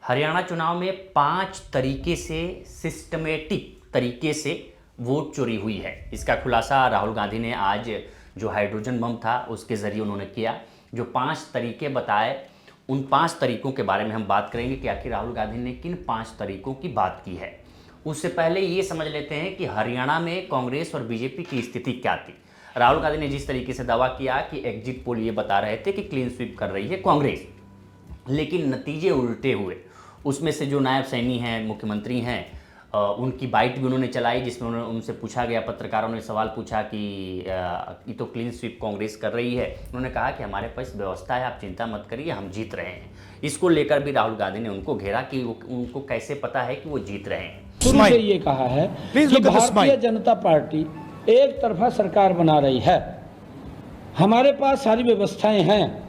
हरियाणा चुनाव में 5 तरीके से सिस्टमेटिक तरीके से वोट चोरी हुई है। इसका खुलासा राहुल गांधी ने आज जो हाइड्रोजन बम था उसके ज़रिए उन्होंने किया। जो 5 तरीके बताए, उन 5 तरीकों के बारे में हम बात करेंगे कि आखिर राहुल गांधी ने किन 5 तरीकों की बात की है। उससे पहले ये समझ लेते हैं कि हरियाणा में कांग्रेस और बीजेपी की स्थिति क्या थी। राहुल गांधी ने जिस तरीके से दावा किया कि एग्जिट पोल ये बता रहे थे कि क्लीन स्वीप कर रही है कांग्रेस, लेकिन नतीजे उल्टे हुए। उसमें से जो नायब सैनी हैं, मुख्यमंत्री हैं, उनकी बाइट भी उन्होंने चलाई जिसमें उनसे पूछा गया, पत्रकारों ने सवाल पूछा कि ये तो क्लीन स्वीप कांग्रेस कर रही है। उन्होंने कहा कि हमारे पास व्यवस्था है, आप चिंता मत करिए, हम जीत रहे हैं। इसको लेकर भी राहुल गांधी ने उनको घेरा कि उनको कैसे पता है कि वो जीत रहे हैं। शुरू से ये कहा है कि भारतीय जनता पार्टी एक तरफा सरकार बना रही है, हमारे पास सारी व्यवस्थाएं हैं,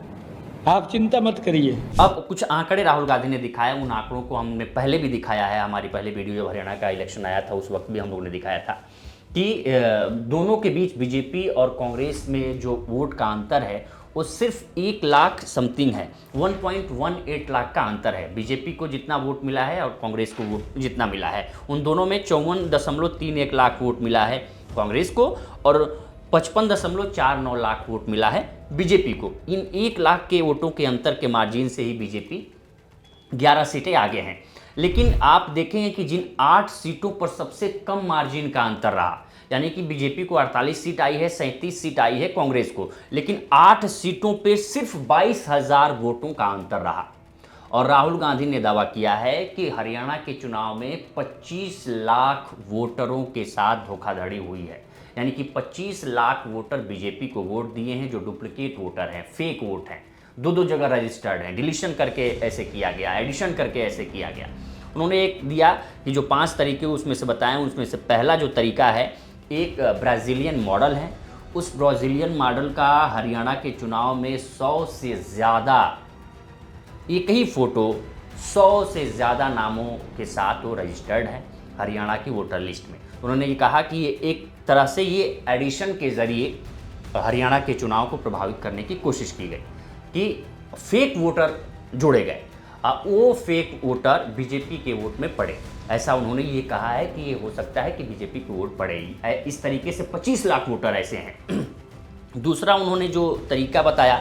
आप चिंता मत करिए। अब कुछ आंकड़े राहुल गांधी ने दिखाया, उन आंकड़ों को हमने पहले भी दिखाया है। हमारी पहले वीडियो जब हरियाणा का इलेक्शन आया था उस वक्त भी हम लोगों ने दिखाया था कि दोनों के बीच बीजेपी और कांग्रेस में जो वोट का अंतर है वो सिर्फ 1 लाख समथिंग है, 1.18 लाख का अंतर है। बीजेपी को जितना वोट मिला है और कांग्रेस को वोट जितना मिला है, उन दोनों में 54.31 लाख वोट मिला है कांग्रेस को और 55.49 लाख वोट मिला है बीजेपी को। इन 1 लाख के वोटों के अंतर के मार्जिन से ही बीजेपी 11 सीटें आगे हैं। लेकिन आप देखेंगे कि जिन 8 सीटों पर सबसे कम मार्जिन का अंतर रहा, यानी कि बीजेपी को 48 सीट आई है, 37 सीट आई है कांग्रेस को, लेकिन 8 सीटों पर सिर्फ 22,000 वोटों का अंतर रहा। और राहुल गांधी ने दावा किया है कि हरियाणा के चुनाव में 25 लाख वोटरों के साथ धोखाधड़ी हुई है, यानी कि 25 लाख वोटर बीजेपी को वोट दिए हैं जो डुप्लीकेट वोटर हैं, फेक वोट हैं, दो जगह रजिस्टर्ड हैं, डिलीशन करके ऐसे किया गया, एडिशन करके ऐसे किया गया। उन्होंने एक दिया कि जो 5 तरीके उसमें से बताएं, उसमें से पहला जो तरीका है एक ब्राज़ीलियन मॉडल है। उस ब्राज़ीलियन मॉडल का हरियाणा के चुनाव में 100 से ज़्यादा, एक ही फ़ोटो 100 से ज़्यादा नामों के साथ वो रजिस्टर्ड है हरियाणा की वोटर लिस्ट में। उन्होंने ये कहा कि ये एक तरह से ये एडिशन के ज़रिए हरियाणा के चुनाव को प्रभावित करने की कोशिश की गई कि फेक वोटर जोड़े गए, वो फेक वोटर बीजेपी के वोट में पड़े। ऐसा उन्होंने ये कहा है कि ये हो सकता है कि बीजेपी के वोट पड़े ही। इस तरीके से 25 लाख वोटर ऐसे हैं। दूसरा उन्होंने जो तरीका बताया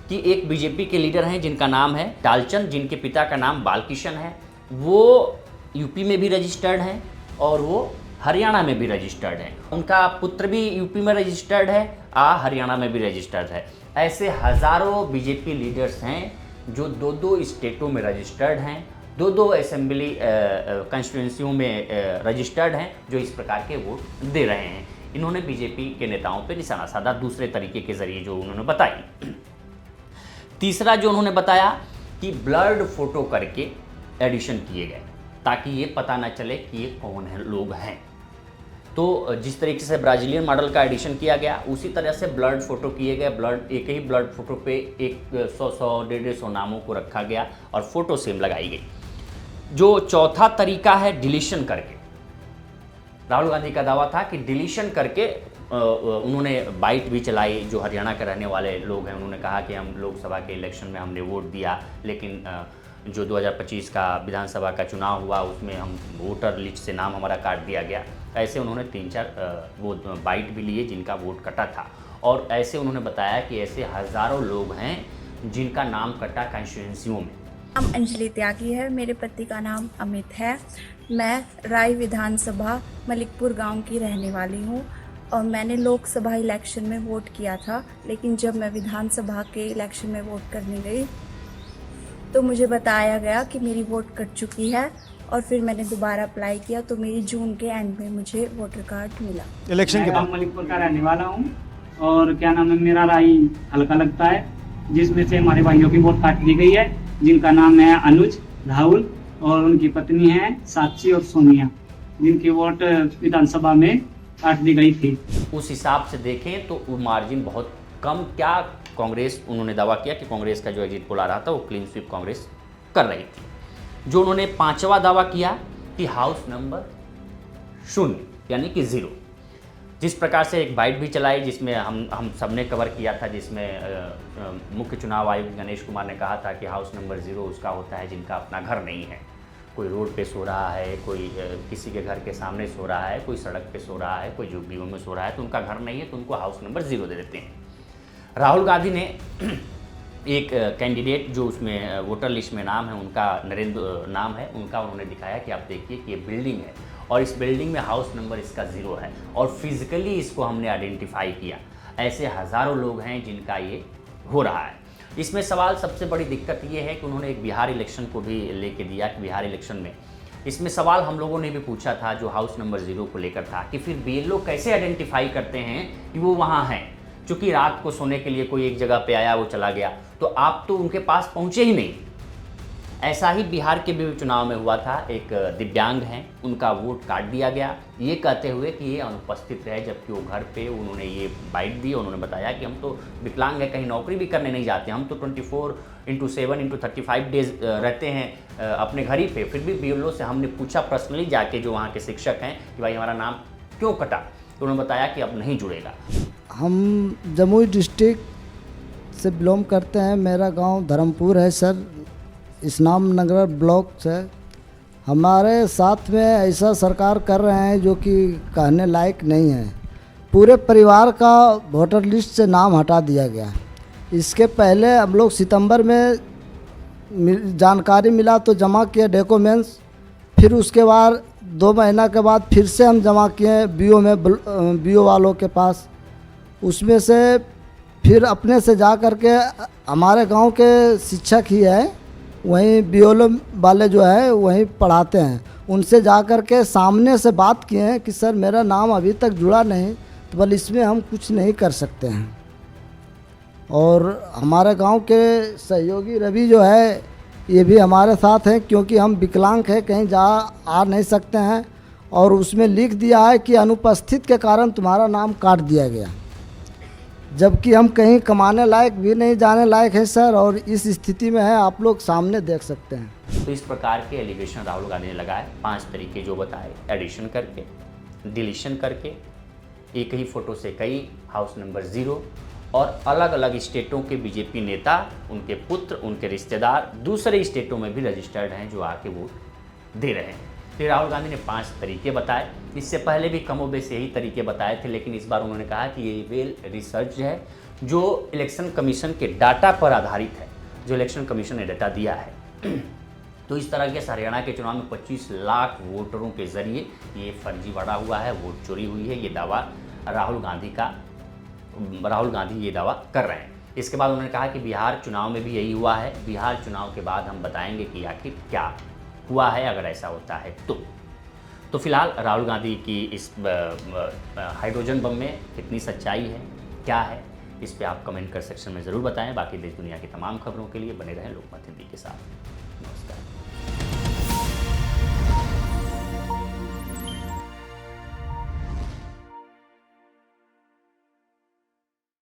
कि एक बीजेपी के लीडर हैं जिनका नाम है टालचंद, जिनके पिता का नाम बालकिशन है, वो यूपी में भी रजिस्टर्ड हैं और वो हरियाणा में भी रजिस्टर्ड है। उनका पुत्र भी यूपी में रजिस्टर्ड है, हरियाणा में भी रजिस्टर्ड है। ऐसे हज़ारों बीजेपी लीडर्स हैं जो 2 स्टेटों में रजिस्टर्ड हैं, 2 असेंबली कंस्टिट्यूंसियों में रजिस्टर्ड हैं, जो इस प्रकार के वोट दे रहे हैं। इन्होंने बीजेपी के नेताओं पर निशाना साधा दूसरे तरीके के ज़रिए जो उन्होंने बताई। तीसरा जो उन्होंने बताया कि ब्लर्ड फोटो करके एडिशन किए गए ताकि ये पता ना चले कि ये कौन है लोग हैं। तो जिस तरीके से ब्राज़ीलियन मॉडल का एडिशन किया गया उसी तरह से ब्लड फोटो किए गए। एक ही ब्लड फोटो पे 100-150 नामों को रखा गया और फोटो सेम लगाई गई। जो चौथा तरीका है डिलीशन करके, राहुल गांधी का दावा था कि डिलीशन करके उन्होंने बाइट भी चलाई। जो हरियाणा के रहने वाले लोग हैं उन्होंने कहा कि हम लोकसभा के इलेक्शन में हमने वोट दिया, लेकिन जो 2025 का विधानसभा का चुनाव हुआ उसमें हम वोटर लिस्ट से नाम हमारा काट दिया गया। ऐसे उन्होंने 3-4 वो बाइट भी लिए जिनका वोट कटा था। और ऐसे उन्होंने बताया कि ऐसे हज़ारों लोग हैं जिनका नाम कटा कंस्टिट्यूंसियों में। नाम अंजलि त्यागी है, मेरे पति का नाम अमित है। मैं राय विधानसभा मलिकपुर गांव की रहने वाली हूं और मैंने लोकसभा इलेक्शन में वोट किया था, लेकिन जब मैं विधानसभा के इलेक्शन में वोट करने गई तो मुझे बताया गया कि मेरी वोट कट चुकी है और फिर मैंने दोबारा अप्लाई किया तो मेरी जून के एंड में मुझे वोटर कार्ड मिला। इलेक्शन के बाद मलिकपुर का रहने वाला हूँ और क्या नाम है, मेरा राय हल्का लगता है, जिसमें से हमारे भाइयों की वोट काट दी गई है, जिनका नाम है अनुज, राहुल और उनकी पत्नी है साक्षी और सोनिया, जिनकी वोट विधानसभा में काट दी गई थी। उस हिसाब से देखें तो वो मार्जिन बहुत कम। क्या कांग्रेस, उन्होंने दावा किया कि कांग्रेस का जो एग्जिट पोल आ रहा था वो क्लीन स्वीप कांग्रेस कर रही थी। जो उन्होंने 5वां दावा किया कि हाउस नंबर 0 यानी कि 0, जिस प्रकार से एक बाइट भी चलाई जिसमें हम सबने कवर किया था, जिसमें मुख्य चुनाव आयुक्त गणेश कुमार ने कहा था कि हाउस नंबर 0 उसका होता है जिनका अपना घर नहीं है। कोई रोड पे सो रहा है, कोई किसी के घर के सामने सो रहा है, कोई सड़क पे सो रहा है, कोई झुग्गियों में सो रहा है, तो उनका घर नहीं है, तो उनको हाउस नंबर 0 दे देते हैं। राहुल गांधी ने एक कैंडिडेट जो उसमें वोटर लिस्ट में नाम है, उनका नरेंद्र नाम है, उनका उन्होंने दिखाया कि आप देखिए कि ये बिल्डिंग है और इस बिल्डिंग में हाउस नंबर इसका 0 है और फिजिकली इसको हमने आइडेंटिफाई किया। ऐसे हज़ारों लोग हैं जिनका ये हो रहा है। इसमें सवाल सबसे बड़ी दिक्कत ये है कि उन्होंने एक बिहार इलेक्शन को भी लेके दिया कि बिहार इलेक्शन में इसमें सवाल हम लोगों ने भी पूछा था जो हाउस नंबर 0 को लेकर था कि फिर BLO कैसे आइडेंटिफाई करते हैं कि वो वहाँ हैं। चूँकि रात को सोने के लिए कोई एक जगह पे आया, वो चला गया, तो आप तो उनके पास पहुँचे ही नहीं। ऐसा ही बिहार के भी चुनाव में हुआ था। एक दिव्यांग हैं, उनका वोट काट दिया गया ये कहते हुए कि ये अनुपस्थित रहे, जबकि वो घर पे उन्होंने ये बाइट दी। उन्होंने बताया कि हम तो विकलांग हैं, कहीं नौकरी भी करने नहीं जाते, हम तो 24/7/35 डेज रहते हैं अपने घर ही पे। फिर भी BLO से हमने पूछा पर्सनली जाके, जो वहाँ के शिक्षक हैं, कि भाई हमारा नाम क्यों कटा, तो उन्होंने बताया कि अब नहीं जुड़ेगा। हम जमुई डिस्ट्रिक्ट से बिलोंग करते हैं। मेरा गांव धर्मपुर है सर, इस्लाम नगर ब्लॉक से। हमारे साथ में ऐसा सरकार कर रहे हैं जो कि कहने लायक नहीं है। पूरे परिवार का वोटर लिस्ट से नाम हटा दिया गया। इसके पहले हम लोग सितंबर में जानकारी मिला तो जमा किए डॉक्यूमेंट्स, फिर उसके बाद 2 महीना के बाद फिर से हम जमा किए BO में, BO वालों के पास। उसमें से फिर अपने से जा कर के हमारे गांव के शिक्षक ही है, वहीं BLO वाले जो है वहीं पढ़ाते हैं, उनसे जा कर के सामने से बात किए हैं कि सर मेरा नाम अभी तक जुड़ा नहीं, तो बोले इसमें हम कुछ नहीं कर सकते हैं। और हमारे गांव के सहयोगी रवि जो है ये भी हमारे साथ हैं, क्योंकि हम विकलांग हैं, कहीं आ नहीं सकते हैं, और उसमें लिख दिया है कि अनुपस्थित के कारण तुम्हारा नाम काट दिया गया, जबकि हम कहीं कमाने लायक भी नहीं जाने लायक है सर। और इस स्थिति में है, आप लोग सामने देख सकते हैं। तो इस प्रकार के एलिगेशन राहुल गांधी ने लगाए, 5 तरीके जो बताए, एडिशन करके, डिलीशन करके, एक ही फोटो से कई, हाउस नंबर 0, और अलग अलग स्टेटों के BJP नेता, उनके पुत्र, उनके रिश्तेदार दूसरे स्टेटों में भी रजिस्टर्ड हैं जो आके वोट दे रहे हैं। फिर राहुल गांधी ने 5 तरीके बताए। इससे पहले भी कमोबेश यही तरीके बताए थे, लेकिन इस बार उन्होंने कहा कि ये वेल रिसर्च है, जो इलेक्शन कमीशन के डाटा पर आधारित है, जो इलेक्शन कमीशन ने डाटा दिया है। तो इस तरह के हरियाणा के चुनाव में 25 लाख वोटरों के जरिए ये फर्जीवाड़ा हुआ है, वोट चोरी हुई है, ये दावा राहुल गांधी ये दावा कर रहे हैं। इसके बाद उन्होंने कहा कि बिहार चुनाव में भी यही हुआ है। बिहार चुनाव के बाद हम बताएंगे कि आखिर क्या हुआ है अगर ऐसा होता है तो फिलहाल राहुल गांधी की इस हाइड्रोजन बम में कितनी सच्चाई है, क्या है, इस पे आप कमेंट कर सेक्शन में ज़रूर बताएं। बाकी देश दुनिया की तमाम खबरों के लिए बने रहें लोकमत हिंदी के साथ। नमस्कार।